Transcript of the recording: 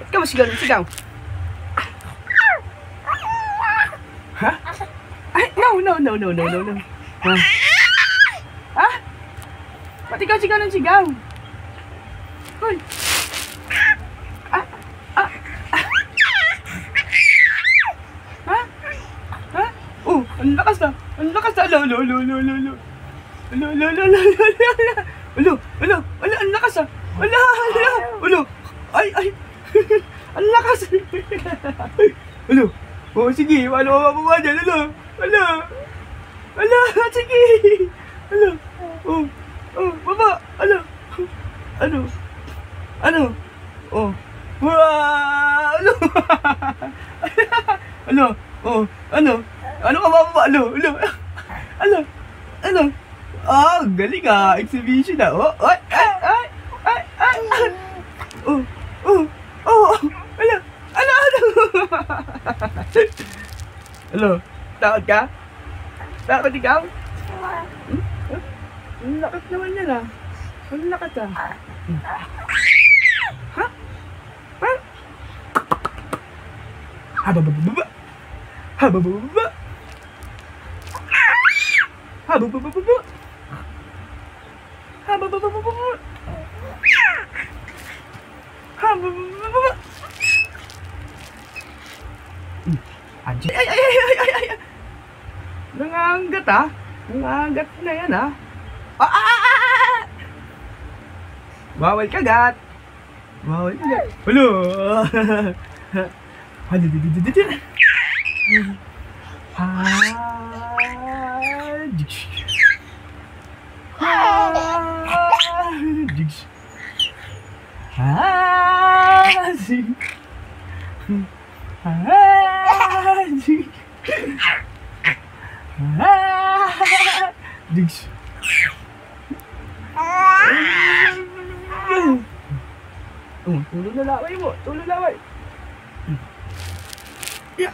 Ba't ka masigaw ng sigaw? Ha? Ay, no. Ha? Ha? Ba't ikaw sigaw ng sigaw? Hoy! Ah! Ah! Ha? Ha? Oh, ang lakas na! Ang lakas na! Alo, ang lakas ah! Alo! Ay! Ang lakas! Alo! Oh, sige, paano ka mababa dyan? Alo! Sige! Alo! Oh, baba! Ano? Oh! Wow! Oh, ano ka mababa? Ah, galing ah! Exhibition ah! Oh! Takot ka? Takot ikaw? Ang lakas naman yan ah. Ang lakas ah. Ha? Hababababa. Ay! Nangangagat ah. Nangangagat na yan ah. Bawal kagat. Hello. Tulog na laway mo. Yeah.